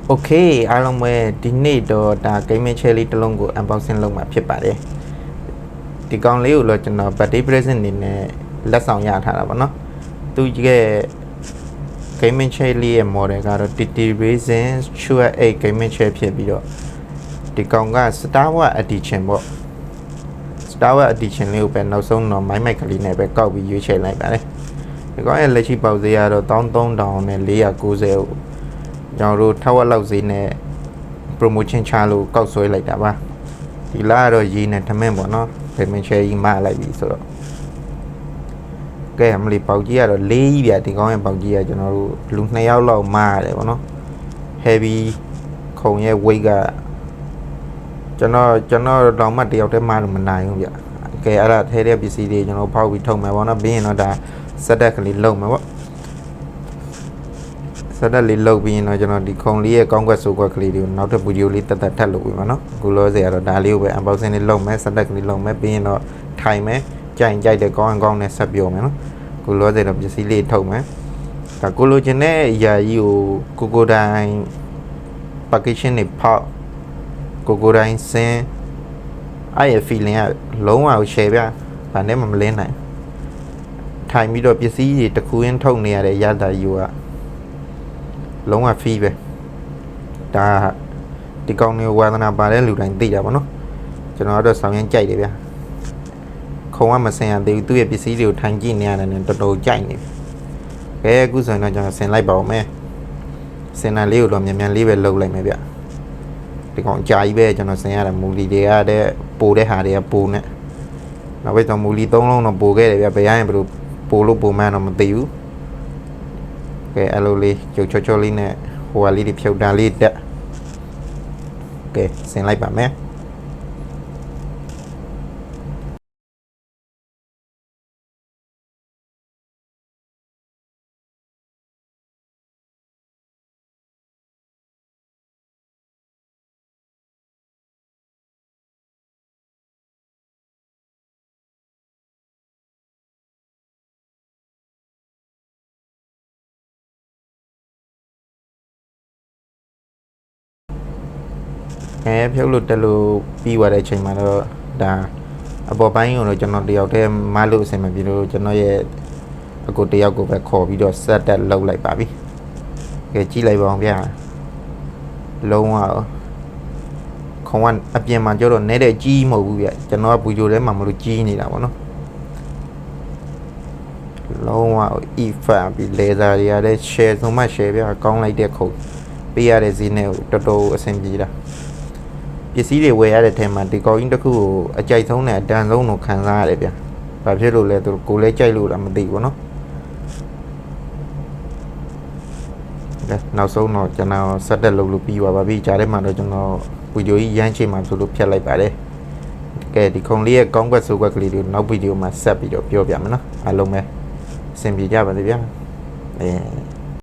โอเคအားလုံးပဲဒီနေ့တော့ဒါ gaming chair လေးတစ်လုံးကို unboxing လုပ်မှာဖြစ်ပါတယ်ဒီကောင်လေးကိုတော့ကျွန်တော် birthday present အနေနဲ့လက်ဆောင်ရထားတာပါเนาะသူရဲ့ gaming chair လေးရဲ့ model ကတော့ TT Racing Shure 8 gaming chair ဖြစ်ပြီးတော့ဒီကောင်က Star Wars edition ပေါ့ Star Wars edition လေးကိုပဲနောက်ဆုံးတော့ မိုက်ကလေးနဲ့ပဲကောက်ပြီးရွေးချယ်လိုက်ပါတယ်ဒီကောင်ရဲ့လက်ရှိပေါက်ဈေးကတော့ 13490 ကျွန်တော်တို့ထက်ဝက်လောက်ဈေးနဲ့ promotion ချလို့ကောက်ဆွဲလိုက်တာပါဒီလားတော့ရေးနဲ့ထမင်းပေါ့နော် payment share ကြီးမလိုက်ပြီဆိုတော့ကဲအမလီပေါက်ကြီးကတော့၄ကြီးပြဒီကောင်းရဲ့ပေါက်ကြီးကကျွန်တော်တို့လူ2ယောက်လောက်မရတယ်ပေါ့နော် heavy ခုံရဲ့ weight ကကျွန်တော်တောင်မှတယောက်တည်းမလို့မနိုင်ဘူးဗျကဲအဲ့ဒါထဲတဲ့ပစ္စည်းတွေကျွန်တော်ဖောက်ပြီးထုတ်မယ်ပေါ့နော်ပြီးရင်တော့ဒါစက်တက်ကလေးလုံမယ်ပေါ့စက်တက်လေးလုတ်ပြီးရင်တော့ကျွန်တော်ဒီခုံလေးရဲ့ကောင်းကွက်ဆိုးကွက်ကလေးတွေကိုနောက်ထပ်ဗီဒီယိုလေးတက်ထပ်လုပ်ပြီးမှာနော်အခုလောဆယ်ကတော့ဒါလေးကိုပဲ unboxing လေးလုပ်မယ်စက်တက်ကလေးလုပ်မယ်ပြီးရင်တော့ထိုင်မယ်ကြိုင်တဲ့ကောင်းနဲ့ဆက်ပြောမယ်နော်အခုလောဆယ်တော့ပစ္စည်းလေးထုတ်မယ်ဒါကိုလိုချင်တဲ့အရာကြီးကိုကိုတိုင်း packaging တွေဖောက်ကိုတိုင်းစင်းအဲ့ရဲ့ feeling ကလုံးဝ share ပြဘာနဲ့မှမလင်းနိုင်ထိုင်ပြီးတော့ပစ္စည်းတွေတစ်ခုရင်းထုတ်နေရတဲ့ရတာယူကလုံးဝ free ပဲဒါဒီကောင်းလေးဝါသနာပါတဲ့လူတိုင်းသိတာပေါ့နော်ကျွန်တော်တော့ဆောင်ရင်ကြိုက်တယ်ဗျာခုံကမဆင်ရသေးဘူးသူ့ရဲ့ပစ္စည်းတွေကိုထိုင်ကြည့်နေရတယ်နဲ့တော်တော်ကြိုက်နေပြီကဲအခုဆိုရင်တော့ကျွန်တော်ဆင်လိုက်ပါဦးမယ်ဆင်နာလေးကိုတော့မြန်လေးပဲလုပ်လိုက်မယ်ဗျဒီကောင်အကြာကြီးပဲကျွန်တော်ဆင်ရတာမူလီတွေကတဲ့ပိုတဲ့ဟာတွေကပိုနဲ့နောက်ပြီးတော့မူလီ3လုံးတော့ပိုခဲ့တယ်ဗျဘယ်ရရင်ဘယ်လိုပိုလို့ပိုမှန်းတော့မသိဘူးကဲအဲ့လိုလေးကြုတ်ချောလေးနဲ့ဟိုဟာလေးတွေဖြုတ်တာလေးတက်ကဲဆင်လိုက်ပါမယ်ဖြုတ်လို့တက်လို့ပြီးသွားတဲ့အချိန်မှာတော့ဒါအပေါ်ပိုင်းကိုတော့ကျွန်တော်တယောက်တည်းမလို့အဆင်မပြေလို့ကျွန်တော်ရဲ့အကိုတယောက်ကိုပဲခေါ်ပြီးတော့ဆက်တက်လုပ်လိုက်ပါပြီကဲကြည့်လိုက်ပါအောင်ဗျာလုံးဝခုံကအပြင်မှာကျတော့နဲတဲ့ကြီးမဟုတ်ဘူးဗျကျွန်တော်ကဘူဂျိုထဲမှာမလို့ကြီးနေတာပေါ့နော်လုံးဝ effect ပြီး laser တွေရတဲ့ share ဆုံးမ share ဗျာကောင်းလိုက်တဲ့ခုံပေးရတဲ့ဈေးနဲ့တော်တော်အဆင်ပြေတာပစ္စည်းတွေဝယ်ရတဲ့ထဲမှာဒီကောင်းကြီးတစ်ခုကိုအကြိုက်ဆုံးနဲ့အတန်ဆုံးကိုခံစားရတယ်ဗျ။ဘာဖြစ်လို့လဲသူကိုလည်းကြိုက်လို့လားမသိဘူးเนาะ။ဒါနောက်ဆုံးတော့ကျွန်တော်ဆက်တက်လုပ်လို့ပြီးသွားပါပြီ။ကြားထဲမှာတော့ကျွန်တော်ဗီဒီယိုကြီးရမ်းချိန်မှာဆိုလို့ဖြတ်လိုက်ပါတယ်။ကဲဒီခုံလေးရဲ့ကောင်းကွက်ဆိုးကွက်ကလေးတွေကိုနောက်ဗီဒီယိုမှာဆက်ပြီးတော့ပြောပြမယ်နော်။အားလုံးပဲအဆင်ပြေကြပါစေဗျာ။